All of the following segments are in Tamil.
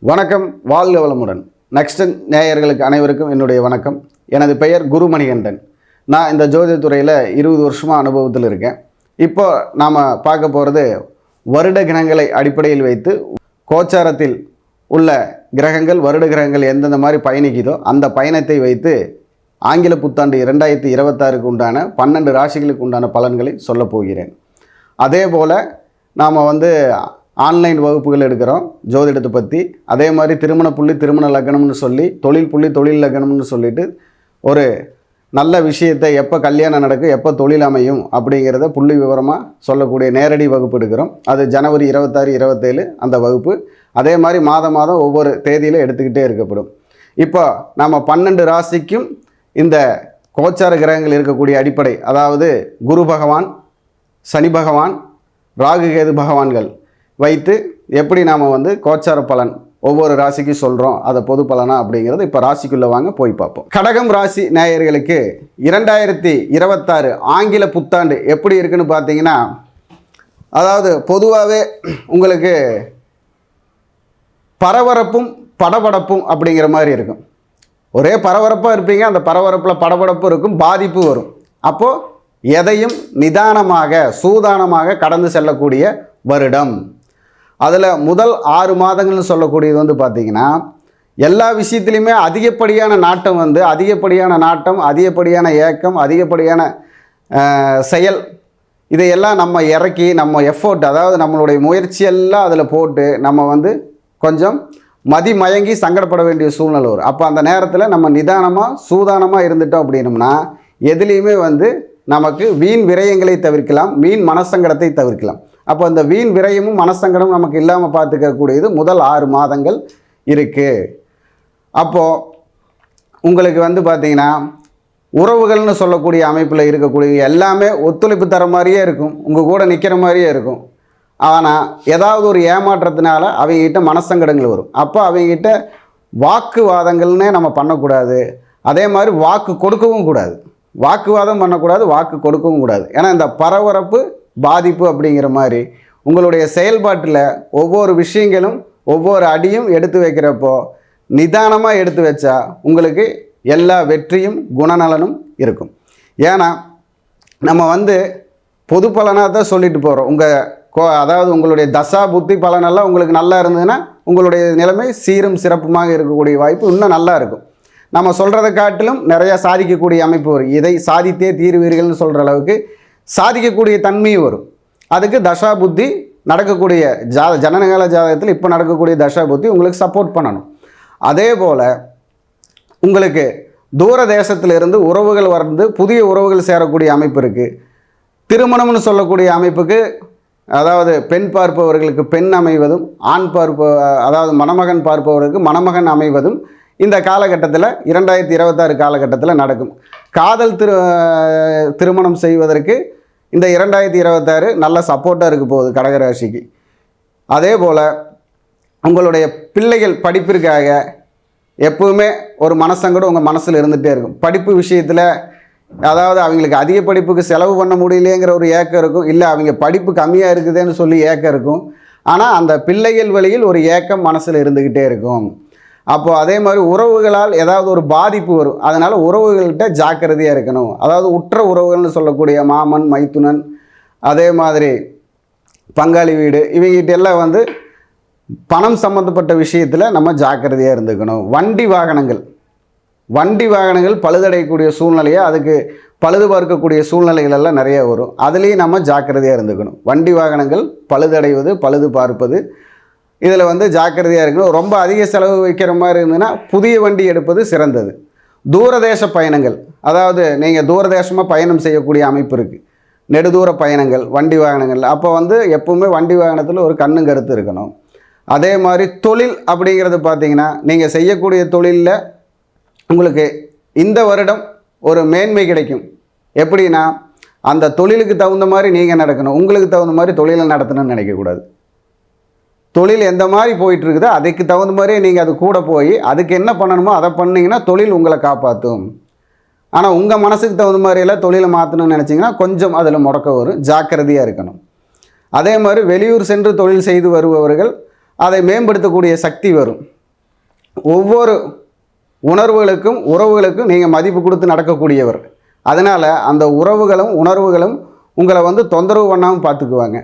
வணக்கம், வாழ்க வளமுடன். நெக்ஸ்ட் நேயர்களுக்கு அனைவருக்கும் என்னுடைய வணக்கம். எனது பெயர் குருமணிகண்டன். நான் இந்த ஜோதிட துறையில் 20 வருஷமாக அனுபவத்தில் இருக்கேன். இப்போ நாம் பார்க்க போகிறது வருட கிரகங்களை அடிப்படையில் வைத்து கோச்சாரத்தில் உள்ள கிரகங்கள், வருட கிரகங்கள் எந்தெந்த மாதிரி பயணிக்குதோ அந்த பயணத்தை வைத்து ஆங்கில புத்தாண்டு 2026க்கு உண்டான 12 ராசிகளுக்கு உண்டான பலன்களை சொல்லப் போகிறேன். அதே போல் நாம் ஆன்லைன் வகுப்புகள் எடுக்கிறோம் ஜோதிடத்தை பற்றி. அதே மாதிரி திருமண புள்ளி திருமண லக்னம்னு சொல்லி, தொழில் புள்ளி தொழில் லக்னம்னு சொல்லிட்டு ஒரு நல்ல விஷயத்தை எப்போ கல்யாணம் நடக்கும், எப்போ தொழில் அமையும் அப்படிங்கிறத புள்ளி விவரமாக சொல்லக்கூடிய நேரடி வகுப்பு எடுக்கிறோம். அது ஜனவரி 26, 27 அந்த வகுப்பு. அதே மாதிரி மாதம் ஒவ்வொரு தேதியில் எடுத்துக்கிட்டே இருக்கப்படும். இப்போ நம்ம 12 ராசிக்கும் இந்த கோச்சார கிரகங்கள் இருக்கக்கூடிய அடிப்படை, அதாவது குரு பகவான், சனி பகவான், ராகு கேது பகவான்கள் வைத்து எப்படி நாம் கோச்சார பலன் ஒவ்வொரு ராசிக்கு சொல்கிறோம், அதை பொது பலனா அப்படிங்கிறது இப்போ ராசிக்குள்ளே வாங்க போய் பார்ப்போம். கடகம் ராசி நேயர்களுக்கு 2026 ஆங்கில புத்தாண்டு எப்படி இருக்குன்னு பார்த்தீங்கன்னா, அதாவது பொதுவாகவே உங்களுக்கு பரபரப்பும் படபடப்பும் அப்படிங்கிற மாதிரி இருக்கும். ஒரே பரபரப்பாக இருப்பீங்க, அந்த பரபரப்பில் படபடப்பு இருக்கும், பாதிப்பு வரும். அப்போது எதையும் நிதானமாக சூதானமாக கடந்து செல்லக்கூடிய வருடம். அதில் முதல் 6 மாதங்கள்னு சொல்லக்கூடியது பார்த்தீங்கன்னா, எல்லா விஷயத்துலையுமே அதிகப்படியான நாட்டம் அதிகப்படியான ஏக்கம், அதிகப்படியான செயல், இதையெல்லாம் நம்ம இறக்கி நம்ம எஃபோர்ட், அதாவது நம்மளுடைய முயற்சியெல்லாம் அதில் போட்டு நம்ம கொஞ்சம் மயங்கி சங்கடப்பட வேண்டிய சூழ்நிலை வரும். அப்போ அந்த நேரத்தில் நம்ம நிதானமாக சூதானமாக இருந்துட்டோம் அப்படின்னம்னா எதுலேயுமே நமக்கு வீண் விரயங்களை தவிர்க்கலாம், வீண் மனசங்கடத்தை தவிர்க்கலாம். அப்போ அந்த வீண் விரயமும் மனசங்கடமும் நமக்கு இல்லாமல் பார்த்துக்கக்கூடியது முதல் 6 மாதங்கள் இருக்குது. அப்போது உங்களுக்கு பார்த்திங்கன்னா உறவுகள்னு சொல்லக்கூடிய அமைப்பில் இருக்கக்கூடிய எல்லாமே ஒத்துழைப்பு தர மாதிரியே இருக்கும், உங்கள் கூட நிற்கிற மாதிரியே இருக்கும். ஆனால் ஏதாவது ஒரு ஏமாற்றத்தினால அவங்ககிட்ட மனசங்கடங்கள் வரும். அப்போ அவங்ககிட்ட வாக்குவாதங்கள்னே நம்ம பண்ணக்கூடாது. அதே மாதிரி வாக்கு கொடுக்கவும் கூடாது, வாக்குவாதம் பண்ணக்கூடாது, வாக்கு கொடுக்கவும் கூடாது. ஏன்னா இந்த பரபரப்பு பாதிப்பு அப்படிங்கிற மாதிரி உங்களுடைய செயல்பாட்டில் ஒவ்வொரு விஷயங்களும் ஒவ்வொரு அடியும் எடுத்து வைக்கிறப்போ நிதானமாக எடுத்து வச்சா உங்களுக்கு எல்லா வெற்றியும் குணநலனும் இருக்கும். ஏன்னா நம்ம பொது பலனாக தான் சொல்லிட்டு போகிறோம். அதாவது உங்களுடைய தசா புத்தி பலனெல்லாம் உங்களுக்கு நல்லா இருந்ததுன்னா உங்களுடைய நிலைமை சீரும் சிறப்புமாக இருக்கக்கூடிய வாய்ப்பு இன்னும் நல்லா இருக்கும். நம்ம சொல்கிறத காட்டிலும் நிறையா சாதிக்கக்கூடிய அமைப்பு வரும். இதை சாதித்தே தீர்வீர்கள்னு சொல்கிற அளவுக்கு சாதிக்கக்கூடிய தன்மையும் வரும். அதுக்கு தசா புத்தி நடக்கக்கூடிய ஜனனகால ஜாதகத்தில் இப்போ நடக்கக்கூடிய தசா புத்தி உங்களுக்கு சப்போர்ட் பண்ணணும். அதே போல் உங்களுக்கு தூர தேசத்திலிருந்து உறவுகள் புதிய உறவுகள் சேரக்கூடிய அமைப்பு இருக்குது. திருமணம்னு சொல்லக்கூடிய அமைப்புக்கு, அதாவது பெண் பார்ப்பவர்களுக்கு பெண் அமைவதும், ஆண் அதாவது மணமகன் பார்ப்பவர்களுக்கு மணமகன் அமைவதும் இந்த காலகட்டத்தில் 2026 காலகட்டத்தில் நடக்கும். காதல் திருமணம் செய்வதற்கு இந்த 2026 நல்ல சப்போர்ட்டாக இருக்க போகுது கடகராசிக்கு. அதே போல் உங்களுடைய பிள்ளைகள் படிப்பிற்காக எப்பவுமே ஒரு மனசங்கடம் உங்கள் மனசில் இருந்துகிட்டே இருக்கும். படிப்பு விஷயத்தில், அதாவது அவங்களுக்கு அதிக படிப்புக்கு செலவு பண்ண முடியலையேங்கிற ஒரு ஏக்கம் இருக்கும், இல்லை அவங்க படிப்பு கம்மியாக இருக்குதுன்னு சொல்லி ஏக்கம் இருக்கும். ஆனால் அந்த பிள்ளைகள் வழியில் ஒரு ஏக்கம் மனசில் இருந்துக்கிட்டே இருக்கும். அப்போது அதே மாதிரி உறவுகளால் ஏதாவது ஒரு பாதிப்பு வரும். அதனால் உறவுகள்கிட்ட ஜாக்கிரதையாக இருக்கணும். அதாவது உற்ற உறவுகள்னு சொல்லக்கூடிய மாமன், மைத்துனன், அதே மாதிரி பங்காளி வீடு, இவங்ககிட்ட எல்லாம் பணம் சம்மந்தப்பட்ட விஷயத்தில் நம்ம ஜாக்கிரதையாக இருந்துக்கணும். வண்டி வாகனங்கள் பழுதடையக்கூடிய சூழ்நிலையை, அதுக்கு பழுது பார்க்கக்கூடிய சூழ்நிலைகள் எல்லாம் நிறைய வரும். அதுலேயும் நம்ம ஜாக்கிரதையாக இருந்துக்கணும். வண்டி வாகனங்கள் பழுதடைவது, பழுது பார்ப்பது, இதில் ஜாக்கிரதையாக இருக்கணும். ரொம்ப அதிக செலவு வைக்கிற மாதிரி இருந்ததுன்னா புதிய வண்டி எடுப்பது சிறந்தது. தூரதேச பயணங்கள், அதாவது நீங்கள் தூரதேசமாக பயணம் செய்யக்கூடிய அமைப்பு இருக்குது, நெடுதூர பயணங்கள் வண்டி வாகனங்கள். அப்போ எப்பவுமே வண்டி வாகனத்தில் ஒரு கண்ணும் கருத்து இருக்கணும். அதே மாதிரி தொழில் அப்படிங்கிறது பார்த்திங்கன்னா, நீங்கள் செய்யக்கூடிய தொழிலில் உங்களுக்கு இந்த வருடம் ஒரு மேன்மை கிடைக்கும். எப்படின்னா, அந்த தொழிலுக்கு தகுந்த மாதிரி நீங்கள் நடக்கணும், உங்களுக்கு தகுந்த மாதிரி தொழிலை நடத்தணும்னு நினைக்கக்கூடாது. தொழில் எந்த மாதிரி போயிட்டுருக்குதோ அதுக்கு தகுந்த மாதிரியே நீங்கள் அது கூட போய் அதுக்கு என்ன பண்ணணுமோ அதை பண்ணிங்கன்னா தொழில் உங்களை காப்பாற்றும். ஆனால் உங்கள் மனசுக்கு தகுந்த மாதிரியெல்லாம் தொழிலை மாற்றணும்னு நினச்சிங்கன்னா கொஞ்சம் அதில் முடக்க வரும், ஜாக்கிரதையாக இருக்கணும். அதே மாதிரி வெளியூர் சென்று தொழில் செய்து வருபவர்கள் அதை மேம்படுத்தக்கூடிய சக்தி வரும். ஒவ்வொரு உணர்வுகளுக்கும் உறவுகளுக்கும் நீங்கள் மதிப்பு கொடுத்து நடக்கக்கூடியவர். அதனால் அந்த உறவுகளும் உணர்வுகளும் உங்களை வந்து தொந்தரவு பண்ணாமல் பார்த்துக்குவாங்க.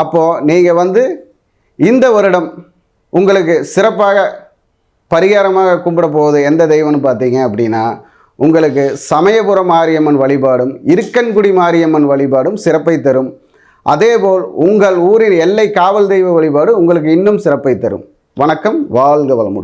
அப்போது நீங்கள் வந்து இந்த வருடம் உங்களுக்கு சிறப்பாக பரிகாரமாக கும்பிட போகுது எந்த தெய்வம்னு பார்த்தீங்க அப்படின்னா, உங்களுக்கு சமயபுரம் மாரியம்மன் வழிபாடும் இருக்கன்குடி மாரியம்மன் வழிபாடும் சிறப்பை தரும். அதேபோல் உங்கள் ஊரின் எல்லை காவல் தெய்வ வழிபாடு உங்களுக்கு இன்னும் சிறப்பை தரும். வணக்கம், வாழ்க வளமுடன்.